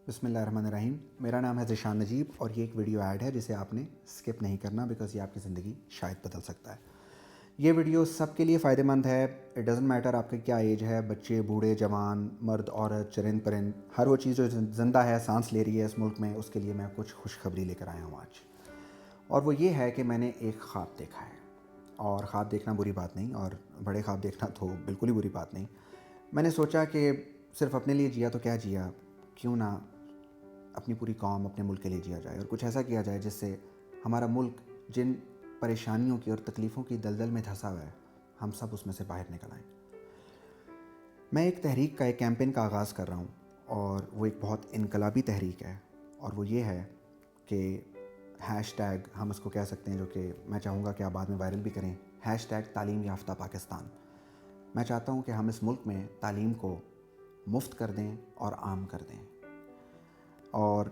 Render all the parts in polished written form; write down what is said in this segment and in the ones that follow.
بسم اللہ الرحمن الرحیم. میرا نام ہے ذیشان نجیب اور یہ ایک ویڈیو ایڈ ہے جسے آپ نے اسکپ نہیں کرنا بیکاز یہ آپ کی زندگی شاید بدل سکتا ہے. یہ ویڈیو سب کے لیے فائدہ مند ہے. اٹ ڈزنٹ میٹر آپ کا کیا ایج ہے، بچے، بوڑھے، جوان، مرد، عورت، چرند پرند، ہر وہ چیز جو زندہ ہے، سانس لے رہی ہے اس ملک میں، اس کے لیے میں کچھ خوشخبری لے کر آیا ہوں آج. اور وہ یہ ہے کہ میں نے ایک خواب دیکھا ہے. اور خواب دیکھنا بری بات نہیں، اور بڑے خواب دیکھنا تو بالکل ہی بری بات نہیں. میں نے سوچا کہ صرف اپنے لیے جیا تو کیا جیا، کیوں نہ اپنی پوری قوم، اپنے ملک کے لیے جیا جائے اور کچھ ایسا کیا جائے جس سے ہمارا ملک جن پریشانیوں کی اور تکلیفوں کی دلدل میں دھنسا ہوا ہے، ہم سب اس میں سے باہر نکل آئیں. میں ایک تحریک کا، ایک کیمپین کا آغاز کر رہا ہوں، اور وہ ایک بہت انقلابی تحریک ہے. اور وہ یہ ہے کہ ہیش ٹیگ، ہم اس کو کہہ سکتے ہیں، جو کہ میں چاہوں گا کہ آپ بعد میں وائرل بھی کریں، ہیش ٹیگ تعلیم یافتہ پاکستان. میں چاہتا ہوں کہ ہم اس ملک میں تعلیم کو مفت کر دیں اور عام کر دیں. اور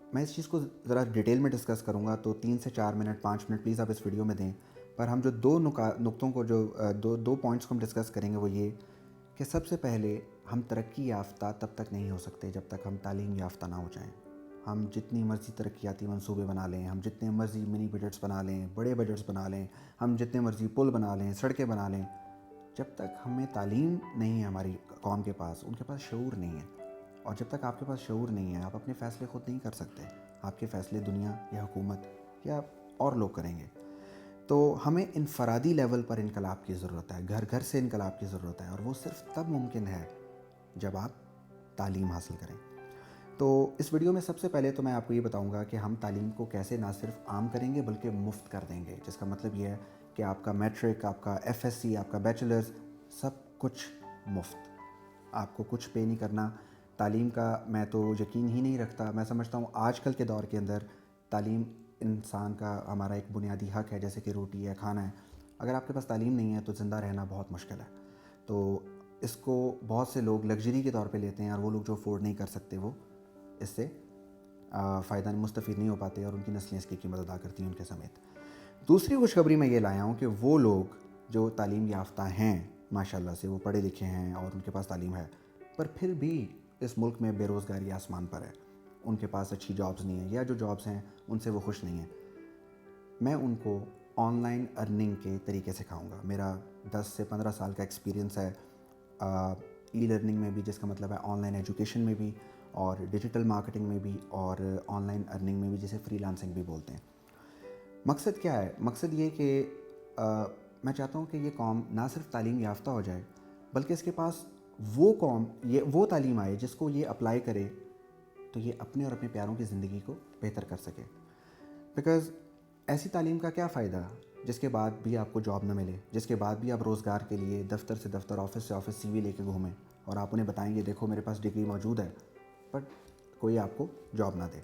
میں اس چیز کو ذرا ڈیٹیل میں ڈسکس کروں گا تو 3 سے 4 منٹ، 5 منٹ پلیز آپ اس ویڈیو میں دیں. پر ہم جو دو نقطوں کو، جو دو پوائنٹس کو ہم ڈسکس کریں گے وہ یہ کہ سب سے پہلے ہم ترقی یافتہ تب تک نہیں ہو سکتے جب تک ہم تعلیم یافتہ نہ ہو جائیں. ہم جتنی مرضی ترقیاتی منصوبے بنا لیں، ہم جتنے مرضی منی بجٹس بنا لیں، بڑے بجٹس بنا لیں، ہم جتنے مرضی پل بنا لیں، سڑکیں بنا لیں، جب تک ہمیں تعلیم نہیں ہے ہماری قوم کے پاس، ان کے پاس شعور نہیں ہے. اور جب تک آپ کے پاس شعور نہیں ہے، آپ اپنے فیصلے خود نہیں کر سکتے. آپ کے فیصلے دنیا یا حکومت یا اور لوگ کریں گے. تو ہمیں انفرادی لیول پر انقلاب کی ضرورت ہے، گھر گھر سے انقلاب کی ضرورت ہے، اور وہ صرف تب ممکن ہے جب آپ تعلیم حاصل کریں. تو اس ویڈیو میں سب سے پہلے تو میں آپ کو یہ بتاؤں گا کہ ہم تعلیم کو کیسے نہ صرف عام کریں گے بلکہ مفت کر دیں گے. جس کا مطلب یہ ہے کہ آپ کا میٹرک، آپ کا ایف ایس سی، آپ کا بیچلرز، سب کچھ مفت. آپ کو کچھ پے نہیں کرنا. تعلیم کا میں تو یقین ہی نہیں رکھتا. میں سمجھتا ہوں آج کل کے دور کے اندر تعلیم انسان کا، ہمارا ایک بنیادی حق ہے، جیسے کہ روٹی ہے، کھانا ہے. اگر آپ کے پاس تعلیم نہیں ہے تو زندہ رہنا بہت مشکل ہے. تو اس کو بہت سے لوگ لگژری کے طور پہ لیتے ہیں، اور وہ لوگ جو افورڈ نہیں کر سکتے وہ اس سے فائدہ مستفید نہیں ہو پاتے، اور ان کی نسلیں اس کی قیمت ادا کرتی ہیں ان کے سمیت. دوسری خوشخبری میں یہ لایا ہوں کہ وہ لوگ جو تعلیم یافتہ ہیں، ماشاءاللہ سے وہ پڑھے لکھے ہیں اور ان کے پاس تعلیم ہے، پر پھر بھی اس ملک میں بے روزگاری آسمان پر ہے. ان کے پاس اچھی جابز نہیں ہیں، یا جو جابز ہیں ان سے وہ خوش نہیں ہیں. میں ان کو آن لائن ارننگ کے طریقے سکھاؤں گا. میرا 10 سے 15 سال کا ایکسپیرینس ہے ای لرننگ میں بھی، جس کا مطلب ہے آن لائن ایجوکیشن میں بھی، اور ڈیجیٹل مارکیٹنگ میں بھی، اور آن لائن ارننگ میں بھی، جسے فری لانسنگ بھی بولتے ہیں. مقصد کیا ہے؟ مقصد یہ کہ میں چاہتا ہوں کہ یہ قوم نہ صرف تعلیم یافتہ ہو جائے بلکہ اس کے پاس وہ تعلیم آئے جس کو یہ اپلائی کرے تو یہ اپنے اور اپنے پیاروں کی زندگی کو بہتر کر سکے. بیکاز ایسی تعلیم کا کیا فائدہ جس کے بعد بھی آپ کو جاب نہ ملے، جس کے بعد بھی آپ روزگار کے لیے دفتر سے دفتر، آفس سے آفس سی وی لے کے گھومیں، اور آپ انہیں بتائیں گے دیکھو میرے پاس ڈگری موجود ہے، بٹ کوئی آپ کو جاب نہ دے.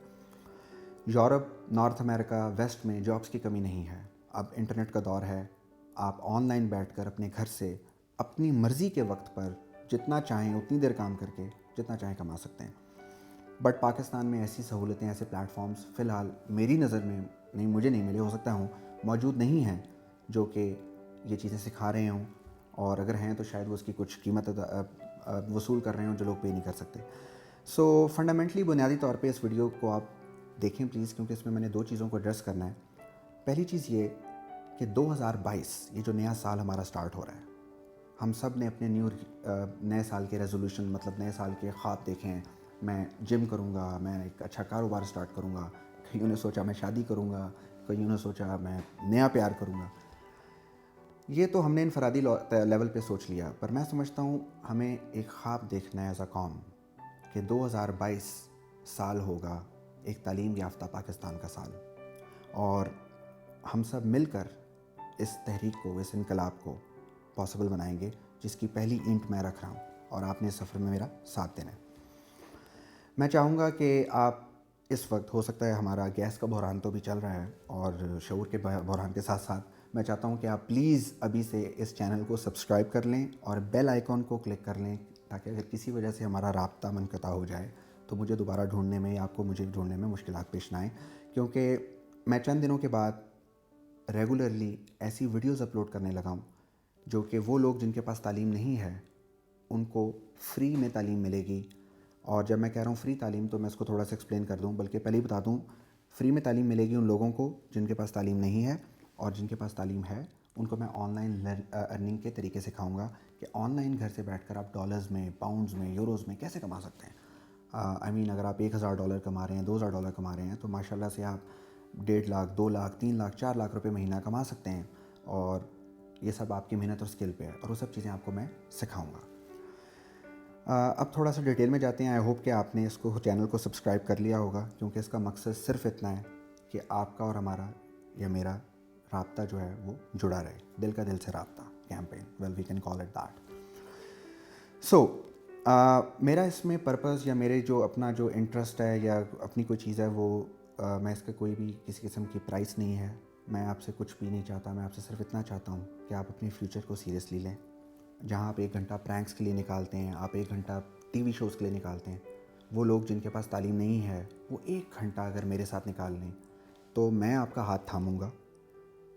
یورپ، نارتھ امریکہ، ویسٹ میں جابس کی کمی نہیں ہے. اب انٹرنیٹ کا دور ہے. آپ آن لائن بیٹھ کر اپنے گھر سے اپنی مرضی کے وقت پر جتنا چاہیں اتنی دیر کام کر کے جتنا چاہیں کما سکتے ہیں. بٹ پاکستان میں ایسی سہولتیں، ایسے پلیٹ فارمز فی الحال میری نظر میں نہیں، مجھے نہیں ملے، ہو سکتا ہوں موجود نہیں ہیں جو کہ یہ چیزیں سکھا رہے ہوں، اور اگر ہیں تو شاید وہ اس کی کچھ قیمت وصول کر رہے ہوں جو لوگ پے نہیں کر سکتے. سو فنڈامنٹلی، بنیادی طور پہ اس ویڈیو کو آپ دیکھیں پلیز، کیونکہ اس میں نے 2 چیزوں کو ایڈریس کرنا ہے. پہلی چیز یہ کہ 2022 یہ جو نیا سال ہمارا سٹارٹ ہو رہا ہے، ہم سب نے اپنے نئے سال کے ریزولوشن، مطلب نئے سال کے خواب دیکھے ہیں. میں جم کروں گا، میں ایک اچھا کاروبار سٹارٹ کروں گا. کئیوں نے سوچا میں شادی کروں گا، کئیوں نے سوچا میں نیا پیار کروں گا. یہ تو ہم نے انفرادی لیول پہ سوچ لیا. پر میں سمجھتا ہوں ہمیں ایک خواب دیکھنا ہے ایز اے قوم کہ 2022 سال ہوگا ایک تعلیم یافتہ پاکستان کا سال، اور ہم سب مل کر اس تحریک کو، اس انقلاب کو پاسبل بنائیں گے، جس کی پہلی اینٹ میں رکھ رہا ہوں، اور آپ نے اس سفر میں میرا ساتھ دینا ہے. میں چاہوں گا کہ آپ اس وقت، ہو سکتا ہے ہمارا گیس کا بحران تو بھی چل رہا ہے، اور شعور کے بحران کے ساتھ ساتھ میں چاہتا ہوں کہ آپ پلیز ابھی سے اس چینل کو سبسکرائب کر لیں اور بیل آئیکن کو کلک کر لیں، تاکہ اگر کسی وجہ سے ہمارا رابطہ منقطع ہو جائے تو مجھے دوبارہ ڈھونڈنے میں، یا آپ کو مجھے ڈھونڈنے میں مشکلات پیش نہ آئیں. کیونکہ میں چند دنوں کے بعد ریگولرلی ایسی ویڈیوز اپلوڈ کرنے لگا ہوں جو کہ وہ لوگ جن کے پاس تعلیم نہیں ہے ان کو فری میں تعلیم ملے گی، اور جب میں کہہ رہا ہوں فری تعلیم تو میں اس کو تھوڑا سا ایکسپلین کر دوں، بلکہ پہلے ہی بتا دوں، فری میں تعلیم ملے گی ان لوگوں کو جن کے پاس تعلیم نہیں ہے، اور جن کے پاس تعلیم ہے ان کو میں آن لائن ارننگ کے طریقے سکھاؤں گا کہ آن لائن گھر سے بیٹھ کر آپ ڈالرز میں، پاؤنڈز میں، یوروز میں کیسے کما سکتے ہیں۔ آئی مین اگر آپ $1000 کما رہے ہیں، $2000 کما رہے ہیں، تو ماشاء اللہ سے آپ 1.5 لاکھ، 2 لاکھ، 3 لاکھ، 4 لاکھ روپے مہینہ کما سکتے ہیں، اور یہ سب آپ کی محنت اور اسکل پہ ہے، اور وہ سب چیزیں آپ کو میں سکھاؤں گا۔ اب تھوڑا سا ڈیٹیل میں جاتے ہیں۔ آئی ہوپ کہ آپ نے اس کو چینل کو سبسکرائب کر لیا ہوگا، کیونکہ اس کا مقصد صرف اتنا ہے کہ آپ کا اور ہمارا یا میرا رابطہ جو ہے وہ جڑا رہے، دل کا دل سے رابطہ campaign, well we can call it that. So میرا اس میں پرپز یا میرے جو اپنا جو انٹرسٹ ہے یا اپنی کوئی چیز ہے وہ میں اس کا کوئی بھی کسی قسم کی پرائس نہیں ہے، میں آپ سے کچھ بھی نہیں چاہتا، میں آپ سے صرف اتنا چاہتا ہوں کہ آپ اپنی فیوچر کو سیریسلی لیں۔ جہاں آپ 1 گھنٹہ پرینکس کے لیے نکالتے ہیں، آپ 1 گھنٹہ ٹی وی شوز کے لیے نکالتے ہیں، وہ لوگ جن کے پاس تعلیم نہیں ہے وہ 1 گھنٹہ اگر میرے ساتھ نکال لیں تو میں آپ کا ہاتھ تھاموں گا۔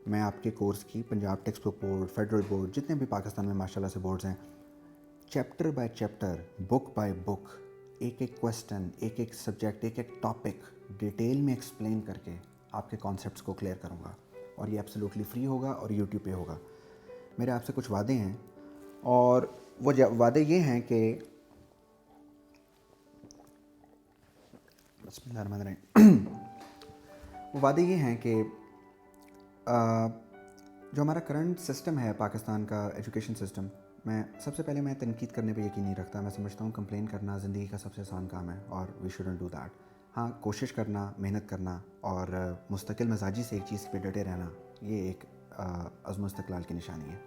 میں آپ کے کورس کی Punjab text book board, federal board, جتنے بھی پاکستان میں ماشاء اللہ سے بورڈز ہیں، chapter by chapter, book by book, ایک ایک کویسٹن، ایک ایک سبجیکٹ، ایک ایک ٹاپک ڈیٹیل میں ایکسپلین کر کے آپ کے کانسیپٹس کو کلیئر کروں گا، اور یہ ایبسلیوٹلی فری ہوگا اور یوٹیوب پہ ہوگا۔ میرے آپ سے کچھ وعدے ہیں، اور وہ وعدے یہ ہیں کہ بسم اللہ الرحمن الرحیم وہ وعدے یہ ہیں کہ جو ہمارا کرنٹ سسٹم ہے پاکستان کا ایجوکیشن سسٹم، سب سے پہلے میں تنقید کرنے پہ یقین نہیں رکھتا، میں سمجھتا ہوں کمپلین کرنا زندگی کا سب سے آسان کام ہے، اور وی شوڈنٹ ڈو دیٹ۔ ہاں، کوشش کرنا، محنت کرنا، اور مستقل مزاجی سے ایک چیز پہ ڈٹے رہنا، یہ ایک عزم و استقلال کی نشانی ہے۔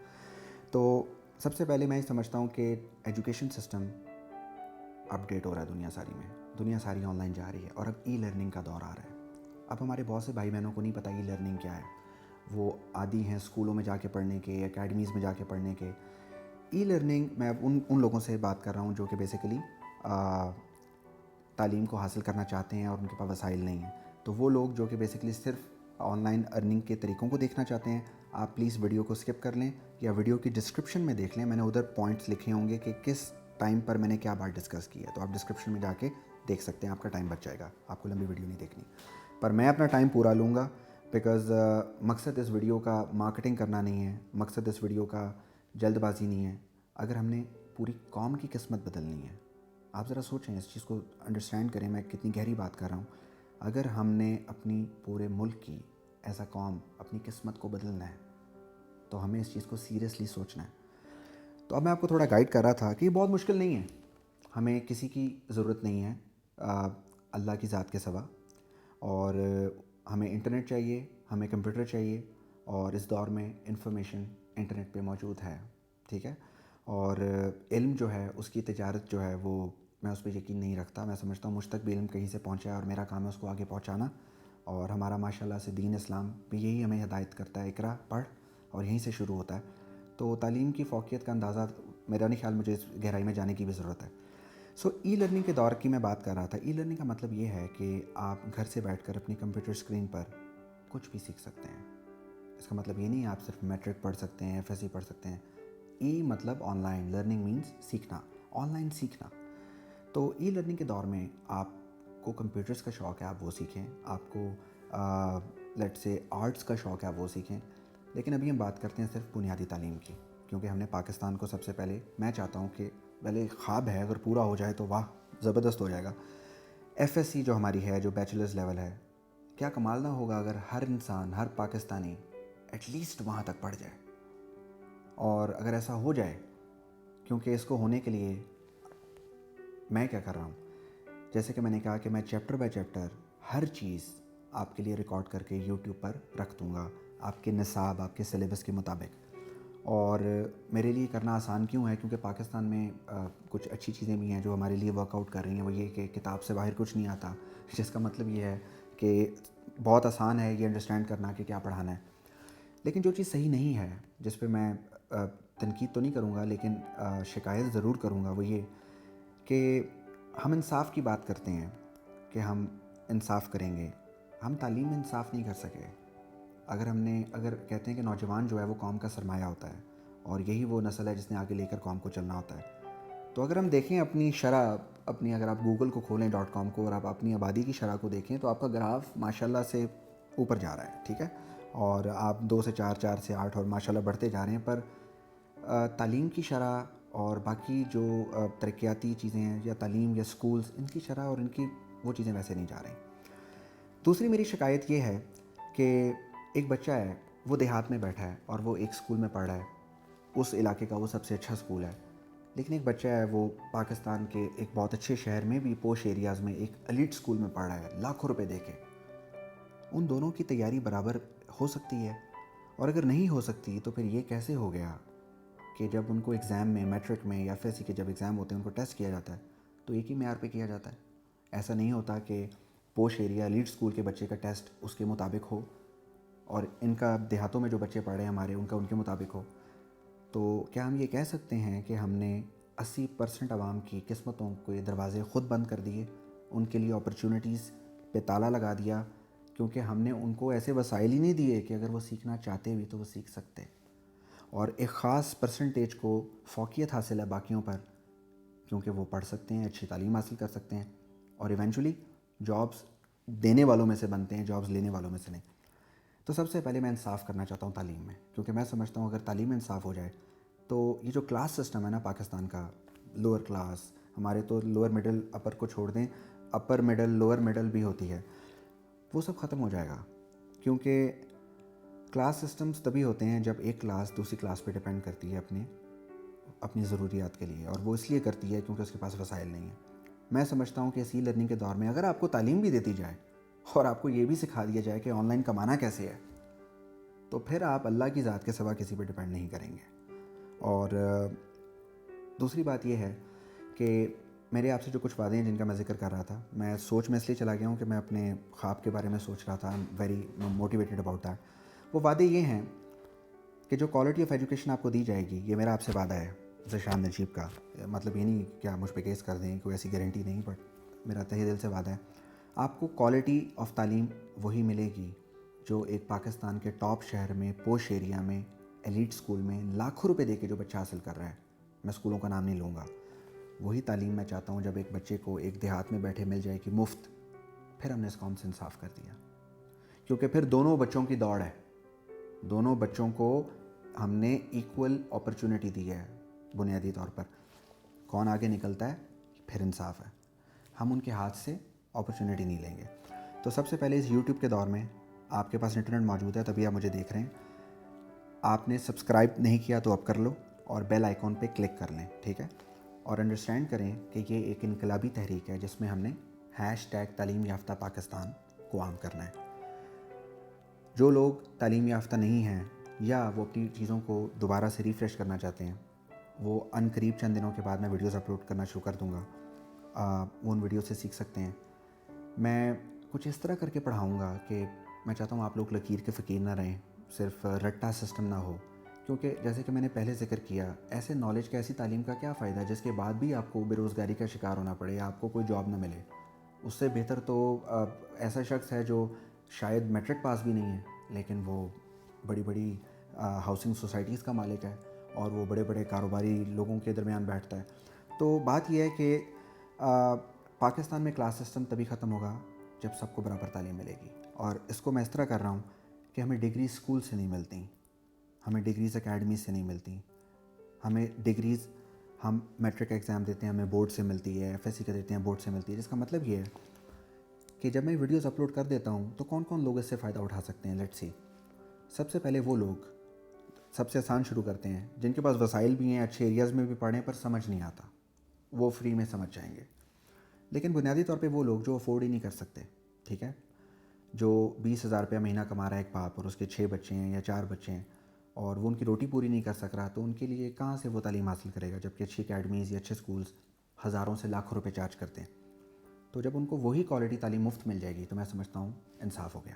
تو سب سے پہلے میں یہ سمجھتا ہوں کہ ایجوکیشن سسٹم اپڈیٹ ہو رہا ہے دنیا ساری آن لائن جا رہی ہے، اور اب ای لرننگ کا دور آ رہا ہے۔ اب ہمارے بہت سے بھائی بہنوں کو نہیں پتہ ای لرننگ کیا ہے، وہ عادی ہیں اسکولوں میں جا کے پڑھنے کے، اکیڈمیز میں جا کے پڑھنے کے۔ ای لرننگ، میں اب ان لوگوں سے بات کر رہا ہوں جو کہ بیسیکلی تعلیم کو حاصل کرنا چاہتے ہیں اور ان کے پاس وسائل نہیں ہیں، تو وہ لوگ جو کہ بیسیکلی صرف آن لائن ارننگ کے طریقوں کو دیکھنا چاہتے ہیں، آپ پلیز ویڈیو کو اسکپ کر لیں یا ویڈیو کی ڈسکرپشن میں دیکھ لیں، میں نے ادھر پوائنٹس لکھے ہوں گے کہ کس ٹائم پر میں نے کیا بات ڈسکس کی ہے، تو آپ ڈسکرپشن میں جا کے دیکھ سکتے ہیں، آپ کا ٹائم بچ جائے گا، آپ کو لمبی ویڈیو نہیں دیکھنی۔ پر میں اپنا ٹائم پورا لوں گا، بیکاز مقصد اس ویڈیو کا مارکیٹنگ کرنا نہیں ہے، مقصد اس ویڈیو کا جلد بازی نہیں ہے۔ اگر ہم نے پوری قوم کی قسمت بدلنی ہے، آپ ذرا سوچیں، اس چیز کو انڈرسٹینڈ کریں، میں کتنی گہری بات کر رہا ہوں۔ اگر ہم نے اپنی پورے ملک کی ایز اے قوم اپنی قسمت کو بدلنا ہے تو ہمیں اس چیز کو سیریسلی سوچنا ہے۔ تو اب میں آپ کو تھوڑا گائیڈ کر رہا تھا کہ یہ بہت مشکل نہیں ہے، ہمیں کسی کی ضرورت نہیں ہے اللہ کی ذات کے سوا، اور ہمیں انٹرنیٹ چاہیے، ہمیں کمپیوٹر چاہیے، اور اس دور میں انفارمیشن انٹرنیٹ پہ موجود ہے، ٹھیک ہے۔ اور علم جو ہے، اس کی تجارت جو ہے، وہ میں اس پہ یقین نہیں رکھتا، میں سمجھتا ہوں مجھ تک بھی علم کہیں سے پہنچا ہے اور میرا کام ہے اس کو آگے پہنچانا، اور ہمارا ماشاء اللہ سے دین اسلام بھی یہی ہمیں ہدایت کرتا ہے، اقرا پڑھ، اور یہیں سے شروع ہوتا ہے۔ تو تعلیم کی فوقیت کا اندازہ میرا نہیں خیال مجھے اس گہرائی میں جانے کی بھی ضرورت ہے۔ سو ای لرننگ کے دور کی میں بات کر رہا تھا۔ ای لرننگ کا مطلب یہ ہے کہ آپ گھر سے بیٹھ کر اپنی کمپیوٹر اسکرین پر کچھ بھی سیکھ سکتے ہیں۔ اس کا مطلب یہ نہیں ہے آپ صرف میٹرک پڑھ سکتے ہیں، ایف ایس سی پڑھ سکتے ہیں۔ ای مطلب آن لائن، لرننگ مینس سیکھنا، آن لائن سیکھنا۔ تو ای لرننگ کے دور میں آپ کو کمپیوٹرز کا شوق ہے، آپ وہ سیکھیں، آپ کو لیٹ سے آرٹس کا شوق ہے، آپ وہ سیکھیں۔ لیکن ابھی ہم بات کرتے ہیں صرف بنیادی تعلیم کی، کیونکہ ہم نے پاکستان کو سب سے پہلے، میں چاہتا ہوں کہ پہلے خواب ہے، اگر پورا ہو جائے تو واہ زبردست ہو جائے گا، ایف ایس سی جو ہماری ہے، جو بیچلرز لیول ہے، کیا کمال نہ ہوگا اگر ہر انسان، ہر پاکستانی ایٹ لیسٹ وہاں تک پڑھ جائے۔ اور اگر ایسا ہو جائے، کیونکہ اس کو ہونے کے لیے میں کیا کر رہا ہوں، جیسے کہ میں نے کہا کہ میں چیپٹر بائی چیپٹر ہر چیز آپ کے لیے ریکارڈ کر کے یوٹیوب پر رکھ دوں گا، آپ کے نصاب، آپ کے سلیبس کے مطابق۔ اور میرے لیے کرنا آسان کیوں ہے؟ کیونکہ پاکستان میں کچھ اچھی چیزیں بھی ہیں جو ہمارے لیے ورک آؤٹ کر رہی ہیں، وہ یہ کہ کتاب سے باہر کچھ نہیں آتا، جس کا مطلب یہ ہے کہ بہت آسان ہے یہ انڈرسٹینڈ کرنا کہ کیا پڑھانا ہے۔ لیکن جو چیز صحیح نہیں ہے، جس پہ میں تنقید تو نہیں کروں گا لیکن شکایت ضرور کروں گا، وہ یہ کہ ہم انصاف کی بات کرتے ہیں کہ ہم انصاف کریں گے، ہم تعلیم میں انصاف نہیں کر سکے۔ اگر کہتے ہیں کہ نوجوان جو ہے وہ قوم کا سرمایہ ہوتا ہے، اور یہی وہ نسل ہے جس نے آگے لے کر قوم کو چلنا ہوتا ہے، تو اگر ہم دیکھیں اپنی شرح اپنی اگر آپ گوگل کو کھولیں .com کو اور آپ اپنی آبادی کی شرح کو دیکھیں تو آپ کا گراف ماشاءاللہ سے اوپر جا رہا ہے, ٹھیک ہے, اور آپ 2 سے 4, 4 سے 8 اور ماشاءاللہ بڑھتے جا رہے ہیں, پر تعلیم کی شرح اور باقی جو ترقیاتی چیزیں ہیں یا تعلیم یا سکولز, ان کی شرح اور ان کی وہ چیزیں ویسے نہیں جا رہی. دوسری میری شکایت یہ ہے کہ ایک بچہ ہے, وہ دیہات میں بیٹھا ہے اور وہ ایک سکول میں پڑھ رہا ہے, اس علاقے کا وہ سب سے اچھا سکول ہے, لیکن ایک بچہ ہے وہ پاکستان کے ایک بہت اچھے شہر میں بھی پوش ایریاز میں ایک ایلیٹ سکول میں پڑھ رہا ہے لاکھوں روپے دے کے. ان دونوں کی تیاری برابر ہو سکتی ہے؟ اور اگر نہیں ہو سکتی تو پھر یہ کیسے ہو گیا کہ جب ان کو ایگزام میں, میٹرک میں یا FSC کے جب ایگزام ہوتے ہیں ان کو ٹیسٹ کیا جاتا ہے تو ایک ہی معیار پہ کیا جاتا ہے؟ ایسا نہیں ہوتا کہ پوش ایریا ایلیٹ سکول کے بچے کا ٹیسٹ اس کے مطابق ہو اور ان کا دیہاتوں میں جو بچے پڑھ رہے ہیں ہمارے, ان کا ان کے مطابق ہو. تو کیا ہم یہ کہہ سکتے ہیں کہ ہم نے 80% عوام کی قسمتوں کے دروازے خود بند کر دیے, ان کے لیے اپرچونٹیز پہ تالا لگا دیا, کیونکہ ہم نے ان کو ایسے وسائل ہی نہیں دیے کہ اگر وہ سیکھنا چاہتے بھی تو وہ سیکھ سکتے, اور ایک خاص پرسنٹیج کو فوقیت حاصل ہے باقیوں پر کیونکہ وہ پڑھ سکتے ہیں, اچھی تعلیم حاصل کر سکتے ہیں اور ایونچولی جابس دینے والوں میں سے بنتے ہیں, جابس لینے والوں میں سے نہیں. تو سب سے پہلے میں انصاف کرنا چاہتا ہوں تعلیم میں, کیونکہ میں سمجھتا ہوں اگر تعلیم میں انصاف ہو جائے تو یہ جو کلاس سسٹم ہے نا پاکستان کا, لوور کلاس, ہمارے تو لوور مڈل اپر کو چھوڑ دیں, اپر مڈل لوور مڈل بھی ہوتی ہے, وہ سب ختم ہو جائے گا. کیونکہ کلاس سسٹمز تبھی ہوتے ہیں جب ایک کلاس دوسری کلاس پہ ڈپینڈ کرتی ہے اپنی ضروریات کے لیے, اور وہ اس لیے کرتی ہے کیونکہ اس کے پاس وسائل نہیں ہیں. میں سمجھتا ہوں کہ اسی لرننگ کے دور میں اگر آپ کو تعلیم بھی دیتی جائے اور آپ کو یہ بھی سکھا دیا جائے کہ آن لائن کمانا کیسے ہے, تو پھر آپ اللہ کی ذات کے سوا کسی پہ ڈپینڈ نہیں کریں گے. اور دوسری بات یہ ہے کہ میرے آپ سے جو کچھ وعدے ہیں جن کا میں ذکر کر رہا تھا, میں سوچ میں اس لیے چلا گیا ہوں کہ میں اپنے خواب کے بارے میں سوچ رہا تھا, ویری موٹیویٹڈ اباؤٹ دیٹ. وہ وعدے یہ ہیں کہ جو کوالٹی آف ایجوکیشن آپ کو دی جائے گی, یہ میرا آپ سے وعدہ ہے ذیشان نجیب کا, مطلب یہ نہیں کہ آپ مجھ پہ کیس کر دیں, کوئی ایسی گارنٹی نہیں, بٹ میرا تہہ دل سے وعدہ ہے, آپ کو کوالٹی آف تعلیم وہی ملے گی جو ایک پاکستان کے ٹاپ شہر میں, پوش ایریا میں, ایلیٹ سکول میں لاکھوں روپے دے کے جو بچہ حاصل کر رہا ہے. میں اسکولوں کا نام نہیں لوں گا. وہی تعلیم میں چاہتا ہوں جب ایک بچے کو ایک دیہات میں بیٹھے مل جائے کہ مفت, پھر ہم نے اس قوم سے انصاف کر دیا. کیونکہ پھر دونوں بچوں کی دوڑ ہے, دونوں بچوں کو ہم نے ایکول اپرچونٹی دی ہے. بنیادی طور پر کون آگے نکلتا ہے پھر انصاف ہے, ہم ان کے ہاتھ سے اپرچونٹی نہیں لیں گے. تو سب سے پہلے اس یوٹیوب کے دور میں آپ کے پاس انٹرنیٹ موجود ہے تبھی آپ مجھے دیکھ رہے ہیں. آپ نے سبسکرائب نہیں کیا تو اب کر لو اور بیل آئیکن پہ کلک کر لیں, ٹھیک ہے, اور انڈرسٹینڈ کریں کہ یہ ایک انقلابی تحریک ہے جس میں ہم نے #تعلیم یافتہ پاکستان کو عام کرنا ہے. جو لوگ تعلیم یافتہ نہیں ہیں یا وہ اپنی چیزوں کو دوبارہ سے ریفریش کرنا چاہتے ہیں, وہ ان قریب چند دنوں کے بعد میں ویڈیوز اپلوڈ کرنا شروع کر دوں گا, وہ ان ویڈیو سے سیکھ سکتے ہیں. میں کچھ اس طرح کر کے پڑھاؤں گا کہ میں چاہتا ہوں آپ لوگ لکیر کے فقیر نہ رہیں, صرف رٹا سسٹم نہ ہو, کیونکہ جیسے کہ میں نے پہلے ذکر کیا, ایسے نالج کا, ایسی تعلیم کا کیا فائدہ جس کے بعد بھی آپ کو بے روزگاری کا شکار ہونا پڑے یا آپ کو کوئی جاب نہ ملے. اس سے بہتر تو ایسا شخص ہے جو شاید میٹرک پاس بھی نہیں ہے لیکن وہ بڑی بڑی ہاؤسنگ سوسائٹیز کا مالک ہے اور وہ بڑے بڑے کاروباری لوگوں کے درمیان بیٹھتا ہے. تو بات یہ ہے کہ پاکستان میں کلاس سسٹم تبھی ختم ہوگا جب سب کو برابر تعلیم ملے گی. اور اس کو میں اس طرح کر رہا ہوں کہ ہمیں ڈگری اسکول سے نہیں ملتی, ہمیں ڈگریز اکیڈمی سے نہیں ملتی, ہمیں ڈگریز ہم میٹرک ایگزام دیتے ہیں ہمیں بورڈ سے ملتی ہے, FSC کا دیتے ہیں بورڈ سے ملتی ہے. جس کا مطلب یہ ہے کہ جب میں ویڈیوز اپلوڈ کر دیتا ہوں تو کون کون لوگ اس سے فائدہ اٹھا سکتے ہیں. لیٹس سی, سب سے پہلے وہ لوگ, سب سے آسان شروع کرتے ہیں, جن کے پاس وسائل بھی ہیں, اچھے ایریاز میں بھی پڑھیں پر سمجھ نہیں آتا, وہ فری میں سمجھ جائیں گے. لیکن بنیادی طور پہ وہ لوگ جو افورڈ ہی نہیں کر سکتے, ٹھیک ہے, جو 20,000 روپیہ مہینہ کما رہا ہے ایک باپ اور اس کے 6 بچے ہیں یا 4 بچے ہیں اور وہ ان کی روٹی پوری نہیں کر سک رہا, تو ان کے لیے کہاں سے وہ تعلیم حاصل کرے گا جبکہ اچھی اکیڈمیز یا اچھے سکولز ہزاروں سے لاکھوں روپے چارج کرتے ہیں. تو جب ان کو وہی کوالٹی تعلیم مفت مل جائے گی تو میں سمجھتا ہوں انصاف ہو گیا.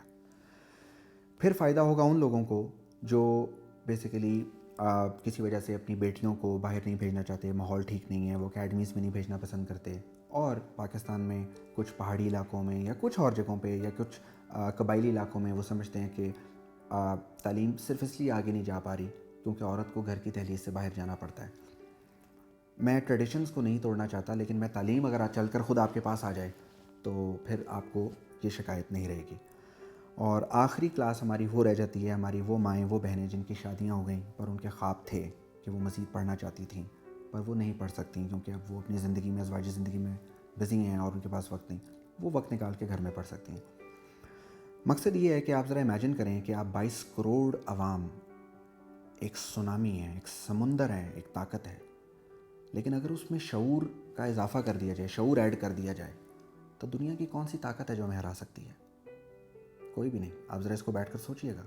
پھر فائدہ ہوگا ان لوگوں کو جو بیسیکلی کسی وجہ سے اپنی بیٹیوں کو باہر نہیں بھیجنا چاہتے, ماحول ٹھیک نہیں ہے, وہ اکیڈمیز میں نہیں بھیجنا پسند کرتے, اور پاکستان میں کچھ پہاڑی علاقوں میں یا کچھ اور جگہوں پہ یا کچھ قبائلی علاقوں میں وہ سمجھتے ہیں کہ تعلیم صرف اس لیے آگے نہیں جا پا رہی کیونکہ عورت کو گھر کی دہلیز سے باہر جانا پڑتا ہے. میں ٹریڈیشنز کو نہیں توڑنا چاہتا، لیکن میں تعلیم اگر چل کر خود آپ کے پاس آ جائے تو پھر آپ کو یہ شکایت نہیں رہے گی. اور آخری کلاس ہماری وہ رہ جاتی ہے، ہماری وہ مائیں، وہ بہنیں جن کی شادیاں ہو گئیں پر ان کے خواب تھے کہ وہ مزید پڑھنا چاہتی تھیں پر وہ نہیں پڑھ سکتیں کیونکہ اب وہ اپنی زندگی میں، ازواجی زندگی میں بزی ہیں اور ان کے پاس وقت نہیں. وہ وقت نکال کے گھر میں پڑھ سکتی ہیں. مقصد یہ ہے کہ آپ ذرا امیجن کریں کہ آپ 22 کروڑ عوام ایک سونامی ہے، ایک سمندر ہے، ایک طاقت ہے، لیکن اگر اس میں شعور کا اضافہ کر دیا جائے، شعور ایڈ کر دیا جائے، تو دنیا کی کون سی طاقت ہے جو ہمیں ہرا سکتی ہے؟ کوئی بھی نہیں. آپ ذرا اس کو بیٹھ کر سوچئے گا.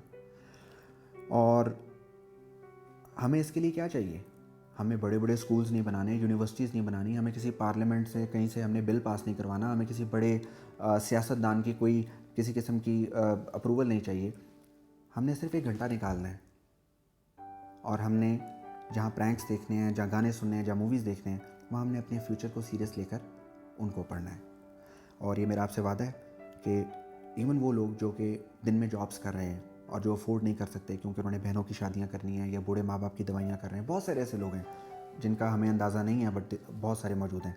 اور ہمیں اس کے لیے کیا چاہیے؟ ہمیں بڑے بڑے سکولز نہیں بنانے، یونیورسٹیز نہیں بنانی، ہمیں کسی پارلیمنٹ سے کہیں سے ہم نے بل پاس نہیں کروانا، ہمیں کسی بڑے سیاستدان کی کوئی کسی قسم کی اپروول نہیں چاہیے. ہم نے صرف 1 گھنٹہ نکالنا ہے اور ہم نے جہاں پرینکس دیکھنے ہیں، جہاں گانے سننے ہیں، جہاں موویز دیکھنے ہیں، وہاں ہم نے اپنے فیوچر کو سیریس لے کر ان کو پڑھنا ہے. اور یہ میرا آپ سے وعدہ ہے کہ ایون وہ لوگ جو کہ دن میں جابس کر رہے ہیں اور جو افورڈ نہیں کر سکتے کیونکہ انہوں نے بہنوں کی شادیاں کرنی ہیں یا بوڑھے ماں باپ کی دوائیاں کر رہے ہیں، بہت سارے ایسے لوگ ہیں جن کا ہمیں اندازہ نہیں ہے بٹ بہت سارے موجود ہیں،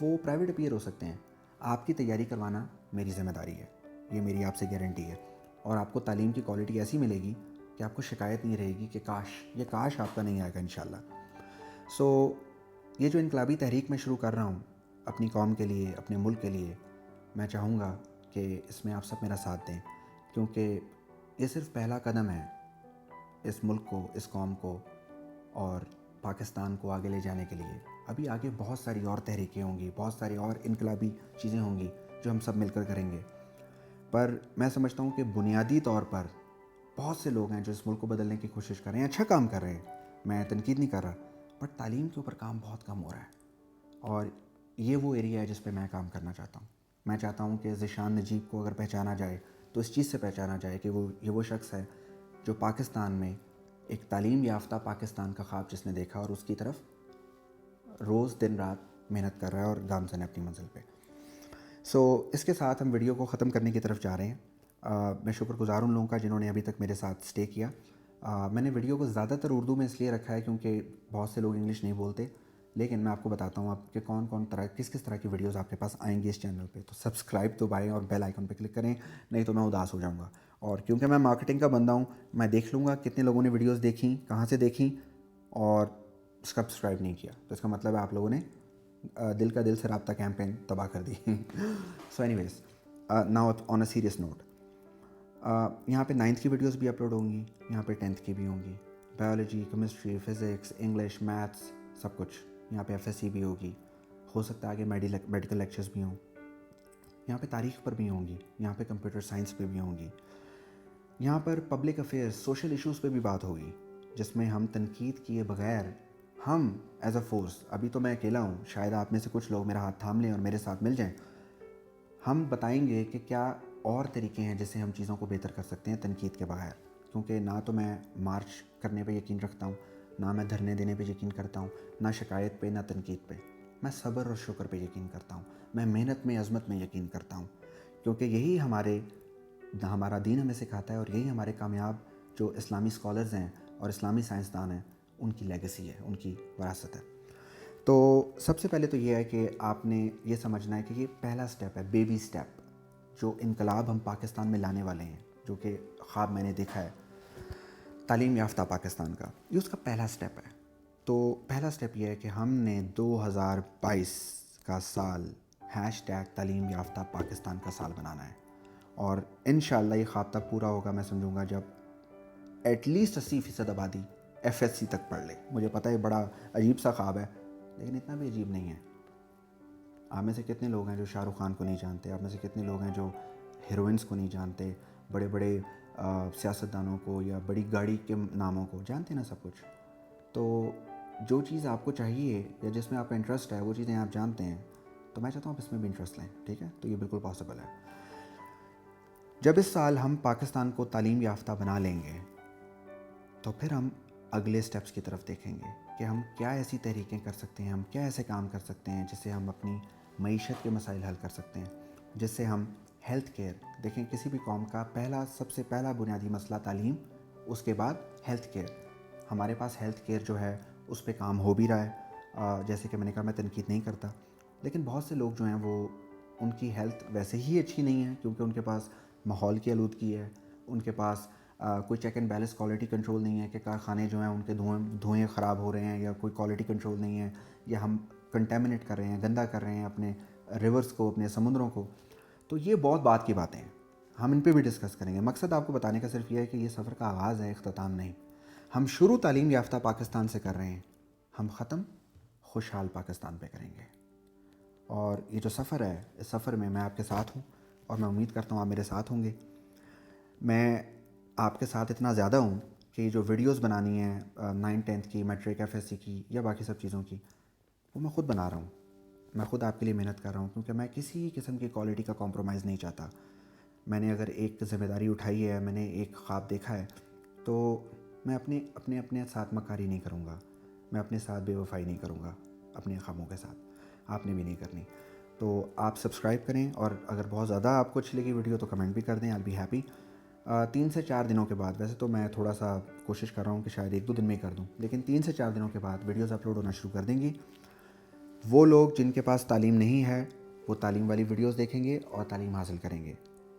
وہ پرائیویٹ اپیئر ہو سکتے ہیں. آپ کی تیاری کروانا میری ذمہ داری ہے، یہ میری آپ سے گارنٹی ہے. اور آپ کو تعلیم کی کوالٹی ایسی ملے گی کہ آپ کو شکایت نہیں رہے گی کہ کاش آپ کا نہیں آئے گا انشاءاللہ. سو یہ جو انقلابی تحریک میں شروع کر رہا ہوں اپنی قوم کے لیے، اپنے ملک کے لیے، میں چاہوں گا کہ اس میں آپ سب میرا ساتھ دیں، کیونکہ یہ صرف پہلا قدم ہے اس ملک کو، اس قوم کو اور پاکستان کو آگے لے جانے کے لیے. ابھی آگے بہت ساری اور تحریکیں ہوں گی، بہت ساری اور انقلابی چیزیں ہوں گی جو ہم سب مل کر کریں گے. پر میں سمجھتا ہوں کہ بنیادی طور پر بہت سے لوگ ہیں جو اس ملک کو بدلنے کی کوشش کر رہے ہیں، اچھا کام کر رہے ہیں، میں تنقید نہیں کر رہا، بٹ تعلیم کے اوپر کام بہت کم ہو رہا ہے. اور یہ وہ ایریا ہے جس پہ میں کام کرنا چاہتا ہوں. میں چاہتا ہوں کہ ذیشان نجیب کو اگر پہچانا جائے تو اس چیز سے پہچانا جائے کہ یہ وہ شخص ہے جو پاکستان میں ایک تعلیم یافتہ پاکستان کا خواب جس نے دیکھا اور اس کی طرف روز دن رات محنت کر رہا ہے اور گامزن ہے اپنی منزل پہ. سو اس کے ساتھ ہم ویڈیو کو ختم کرنے کی طرف جا رہے ہیں. میں شکر گزار ان لوگوں کا جنہوں نے ابھی تک میرے ساتھ سٹے کیا. میں نے ویڈیو کو زیادہ تر اردو میں اس لیے رکھا ہے کیونکہ بہت سے لوگ انگلش نہیں بولتے، لیکن میں آپ کو بتاتا ہوں آپ کے کون کس طرح کی ویڈیوز آپ کے پاس آئیں گی اس چینل پہ. تو سبسکرائب دبائیں اور بیل آئیکن پہ کلک کریں، نہیں تو میں اداس ہو جاؤں گا. اور کیونکہ میں مارکیٹنگ کا بندہ ہوں، میں دیکھ لوں گا کتنے لوگوں نے ویڈیوز دیکھیں، کہاں سے دیکھیں اور سبسکرائب نہیں کیا، تو اس کا مطلب ہے آپ لوگوں نے دل کا دل سے رابطہ کیمپین تباہ کر دی. So anyways now on a serious note, یہاں پہ 9th کی ویڈیوز بھی اپلوڈ ہوں گی، یہاں پہ 10th کی بھی ہوں گی، biology, chemistry, physics, English, maths, سب کچھ. یہاں پہ FSC بھی ہوگی، ہو سکتا ہے آگے میڈیکل لیکچرز بھی ہوں. یہاں پہ تاریخ پر بھی ہوں گی، یہاں پہ کمپیوٹر سائنس پہ بھی ہوں گی. یہاں پر پبلک افیئرز، سوشل ایشوز پہ بھی بات ہوگی جس میں ہم تنقید کیے بغیر، ہم ایز اے فورس، ابھی تو میں اکیلا ہوں، شاید آپ میں سے کچھ لوگ میرا ہاتھ تھام لیں اور میرے ساتھ مل جائیں، ہم بتائیں گے کہ کیا اور طریقے ہیں جس سے ہم چیزوں کو بہتر کر سکتے ہیں تنقید کے بغیر. کیونکہ نہ تو میں مارچ کرنے پہ یقین رکھتا ہوں، نہ میں دھرنے دینے پہ یقین کرتا ہوں، نہ شکایت پہ، نہ تنقید پہ. میں صبر اور شکر پہ یقین کرتا ہوں، میں محنت میں، عظمت میں یقین کرتا ہوں، کیونکہ یہی ہمارا دین ہمیں سکھاتا ہے اور یہی ہمارے کامیاب جو اسلامی اسکالرز ہیں اور اسلامی سائنسدان ہیں ان کی لیگیسی ہے، ان کی وراثت ہے. تو سب سے پہلے تو یہ ہے کہ آپ نے یہ سمجھنا ہے کہ یہ پہلا سٹیپ ہے، بیبی سٹیپ، جو انقلاب ہم پاکستان میں لانے والے ہیں، جو کہ خواب میں نے دیکھا ہے تعلیم یافتہ پاکستان کا، یہ اس کا پہلا سٹیپ ہے. تو پہلا سٹیپ یہ ہے کہ ہم نے 2022 کا سال #تعلیم یافتہ پاکستان کا سال بنانا ہے. اور انشاءاللہ یہ خواب تک پورا ہوگا، میں سمجھوں گا، جب ایٹ لیسٹ 80% آبادی FSC تک پڑھ لے. مجھے پتہ ہے بڑا عجیب سا خواب ہے، لیکن اتنا بھی عجیب نہیں ہے. آپ میں سے کتنے لوگ ہیں جو شاہ رخ خان کو نہیں جانتے؟ آپ میں سے کتنے لوگ ہیں جو ہیروئنس کو نہیں جانتے، بڑے بڑے سیاستدانوں کو یا بڑی گاڑی کے ناموں کو جانتے ہیں نا سب کچھ؟ تو جو چیز آپ کو چاہیے یا جس میں آپ کا انٹرسٹ ہے وہ چیزیں آپ جانتے ہیں، تو میں چاہتا ہوں آپ اس میں بھی انٹرسٹ لیں، ٹھیک ہے؟ تو یہ بالکل پاسبل ہے. جب اس سال ہم پاکستان کو تعلیم یافتہ بنا لیں گے تو پھر ہم اگلے سٹیپس کی طرف دیکھیں گے کہ ہم کیا ایسی تحریکیں کر سکتے ہیں، ہم کیا ایسے کام کر سکتے ہیں جس سے ہم اپنی معیشت کے مسائل حل کر سکتے ہیں، جس سے ہم ہیلتھ کیئر، دیکھیں کسی بھی قوم کا سب سے پہلا بنیادی مسئلہ تعلیم، اس کے بعد ہیلتھ کیئر. ہمارے پاس ہیلتھ کیئر جو ہے اس پہ کام ہو بھی رہا ہے. جیسے کہ میں نے کہا میں تنقید نہیں کرتا، لیکن بہت سے لوگ جو ہیں وہ ان کی ہیلتھ ویسے ہی اچھی نہیں ہے کیونکہ ان کے پاس ماحول کی آلودگی ہے، ان کے پاس کوئی check and balance quality control نہیں ہے کہ کارخانے جو ہیں ان کے دھوئیں خراب ہو رہے ہیں، یا کوئی کوالٹی کنٹرول نہیں ہے، یا ہم کنٹیمنیٹ کر رہے ہیں، گندا کر رہے ہیں اپنے ریورس کو، اپنے سمندروں کو. تو یہ بہت بات کی باتیں ہیں، ہم ان پہ بھی ڈسکس کریں گے. مقصد آپ کو بتانے کا صرف یہ ہے کہ یہ سفر کا آغاز ہے، اختتام نہیں. ہم شروع تعلیم یافتہ پاکستان سے کر رہے ہیں، ہم ختم خوشحال پاکستان پہ کریں گے. اور یہ جو سفر ہے، اس سفر میں آپ کے ساتھ ہوں، اور میں امید کرتا ہوں آپ میرے ساتھ ہوں گے. میں آپ کے ساتھ اتنا زیادہ ہوں کہ یہ جو ویڈیوز بنانی ہیں 9th 10th کی، میٹرک FSC کی یا باقی سب چیزوں کی، وہ میں خود بنا رہا ہوں. میں خود آپ کے لیے محنت کر رہا ہوں کیونکہ میں کسی قسم کی کوالٹی کا کمپرومائز نہیں چاہتا. میں نے اگر ایک ذمہ داری اٹھائی ہے، میں نے ایک خواب دیکھا ہے، تو میں اپنے ساتھ مکاری نہیں کروں گا، میں اپنے ساتھ بے وفائی نہیں کروں گا اپنے خوابوں کے ساتھ. آپ نے بھی نہیں کرنی. تو آپ سبسکرائب کریں، اور اگر بہت زیادہ آپ کو اچھی لگی ویڈیو تو کمنٹ بھی کر دیں. I'll be happy. 3 سے 4 دنوں کے بعد، ویسے تو میں تھوڑا سا کوشش کر رہا ہوں کہ شاید 1-2 دن میں ہی کر دوں، لیکن 3 سے 4 دنوں کے بعد ویڈیوز اپلوڈ ہونا شروع کر دیں گی. وہ لوگ جن کے پاس تعلیم نہیں ہے وہ تعلیم والی ویڈیوز دیکھیں گے اور تعلیم حاصل کریں گے.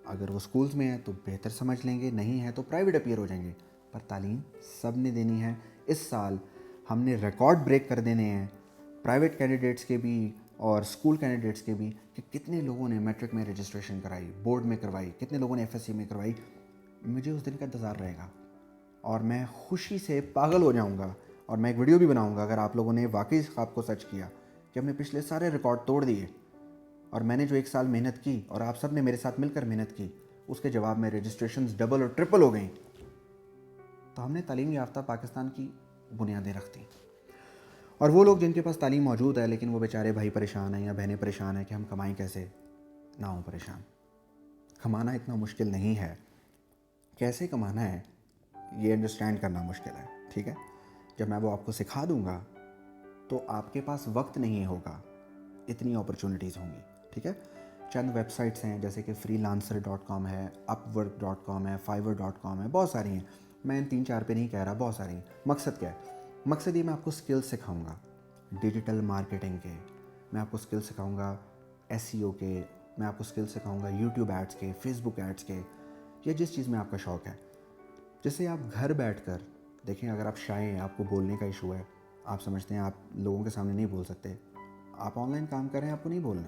اگر وہ سکولز میں ہیں تو بہتر سمجھ لیں گے، نہیں ہے تو پرائیویٹ اپیئر ہو جائیں گے. پر تعلیم سب نے دینی ہے. اس سال ہم نے ریکارڈ بریک کر دینے ہیں، پرائیویٹ کینڈیڈیٹس کے بھی اور اسکول کینڈیڈیٹس کے بھی، کہ کتنے لوگوں نے میٹرک میں رجسٹریشن کرائی، بورڈ میں کروائی، کتنے لوگوں نے FSC میں کروائی. مجھے اس دن کا انتظار رہے گا اور میں خوشی سے پاگل ہو جاؤں گا. اور میں ایک ویڈیو بھی بناؤں گا اگر آپ لوگوں نے واقعی اس خواب کو سچ کیا کہ ہم نے پچھلے سارے ریکارڈ توڑ دیے، اور میں نے جو 1 سال محنت کی اور آپ سب نے میرے ساتھ مل کر محنت کی، اس کے جواب میں رجسٹریشنز ڈبل اور ٹرپل ہو گئیں. تو ہم نے تعلیم یافتہ پاکستان کی بنیادیں رکھ دیں. اور وہ لوگ جن کے پاس تعلیم موجود ہے لیکن وہ بیچارے بھائی پریشان ہیں یا بہنیں پریشان ہیں کہ ہم کمائیں کیسے، نہ ہوں پریشان. کمانا اتنا مشکل نہیں ہے، کیسے کمانا ہے یہ انڈرسٹینڈ کرنا مشکل ہے. ٹھیک ہے، جب میں وہ آپ کو سکھا دوں گا تو آپ کے پاس وقت نہیں ہوگا، اتنی اپرچونٹیز ہوں گی. ٹھیک ہے، چند ویب سائٹس ہیں جیسے کہ freelancer.com ہے، upwork.com ہے، fiverr.com ہے، بہت ساری ہیں. میں ان 3-4 پہ نہیں کہہ رہا، بہت ساری ہیں. مقصد کیا ہے؟ مقصد یہ میں آپ کو سکل سکھاؤں گا ڈیجیٹل مارکیٹنگ کے، میں آپ کو سکل سکھاؤں گا SEO کے، میں آپ کو سکل سکھاؤں گا YouTube ایڈس کے، Facebook ایڈس کے، یا جس چیز میں آپ کا شوق ہے، جس سے آپ گھر بیٹھ کر دیکھیں. اگر آپ شائع ہیں، آپ کو بولنے کا ایشو ہے، آپ سمجھتے ہیں آپ لوگوں کے سامنے نہیں بول سکتے، آپ آن لائن کام کریں، آپ کو نہیں بولنا.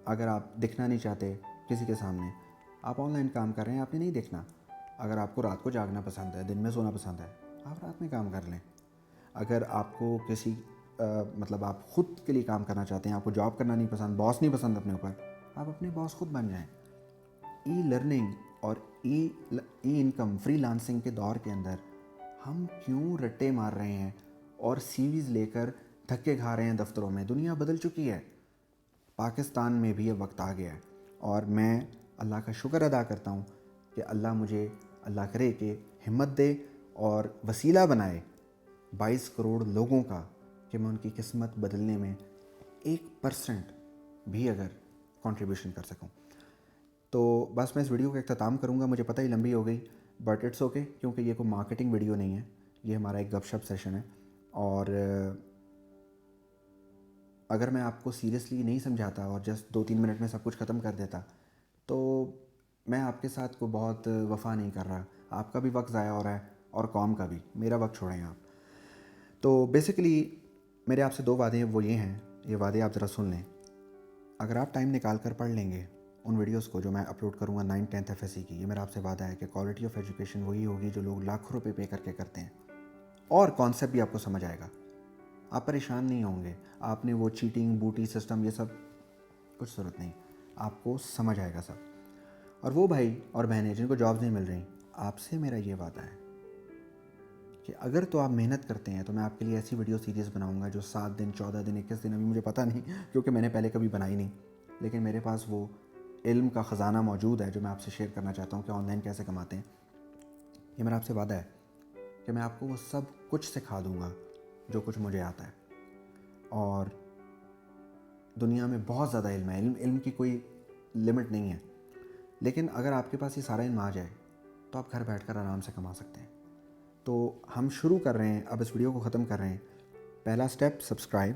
اگر آپ دکھنا نہیں چاہتے کسی کے سامنے، آپ آن لائن کام کر رہے ہیں، آپ نے نہیں دیکھنا. اگر آپ کو رات کو جاگنا پسند ہے، دن میں سونا پسند ہے، آپ رات میں کام کر لیں. اگر آپ کو کسی مطلب آپ خود کے لیے کام کرنا چاہتے ہیں، آپ کو جاب کرنا نہیں پسند، باس نہیں پسند اپنے اوپر، آپ اپنے باس خود بن جائیں. ای لرننگ اور ای انکم فری لانسنگ کے دور کے اندر ہم کیوں رٹے مار رہے ہیں اور CVs لے کر دھکے کھا رہے ہیں دفتروں میں؟ دنیا بدل چکی ہے، پاکستان میں بھی یہ وقت آ گیا ہے. اور میں اللہ کا شکر ادا کرتا ہوں کہ اللہ کرے کہ ہمت دے اور وسیلہ بنائے 22 کروڑ لوگوں کا، کہ میں ان کی قسمت بدلنے میں 1% بھی اگر کنٹریبیوشن کر سکوں. تو بس میں اس ویڈیو کا اختتام کروں گا. مجھے پتہ ہی لمبی ہو گئی، بٹ اٹس اوکے، کیونکہ یہ کوئی مارکیٹنگ ویڈیو نہیں ہے، یہ ہمارا ایک گپ شپ سیشن ہے. اور اگر میں آپ کو سیریسلی نہیں سمجھاتا اور جسٹ 2-3 منٹ میں سب کچھ ختم کر دیتا تو میں آپ کے ساتھ کو بہت وفا نہیں کر رہا. آپ کا بھی وقت ضائع ہو رہا ہے اور قوم کا بھی. میرا وقت چھوڑیں آپ. تو بیسیکلی میرے آپ سے 2 وعدے ہیں، وہ یہ ہیں، یہ وعدے آپ ذرا سن لیں. اگر آپ ٹائم نکال کر پڑھ لیں گے ان ویڈیوز کو جو میں اپلوڈ کروں گا 9th 10th FSC کی، یہ میرا آپ سے وعدہ ہے کہ کوالٹی آف ایجوکیشن وہی ہوگی جو لوگ لاکھوں روپے پے کر کے کرتے ہیں، اور کانسیپٹ بھی آپ کو سمجھ آئے گا. آپ پریشان نہیں ہوں گے. آپ نے وہ چیٹنگ بوٹی سسٹم یہ سب کچھ ضرورت نہیں، آپ کو سمجھ آئے گا سب. اور وہ بھائی اور بہنیں جن کو جابز نہیں مل رہی، آپ سے میرا یہ وعدہ ہے کہ اگر تو آپ محنت کرتے ہیں تو میں آپ کے لیے ایسی ویڈیو سیریز بناؤں گا جو 7 دن 14 دن 21 دن، ابھی مجھے پتہ نہیں کیونکہ میں نے پہلے کبھی بنائی نہیں، لیکن میرے پاس وہ علم کا خزانہ موجود ہے جو میں آپ سے شیئر کرنا چاہتا ہوں کہ آن لائن کیسے کماتے ہیں. یہ میرا آپ سے وعدہ ہے کہ میں آپ کو وہ سب کچھ سکھا دوں گا جو کچھ مجھے آتا ہے. اور دنیا میں بہت زیادہ علم ہے، علم کی کوئی لمٹ نہیں ہے، لیکن اگر آپ کے پاس یہ سارا علم آ جائے تو آپ گھر بیٹھ کر آرام سے کما سکتے ہیں. تو ہم شروع کر رہے ہیں، اب اس ویڈیو کو ختم کر رہے ہیں. پہلا step subscribe,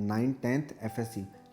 9th 10th FSC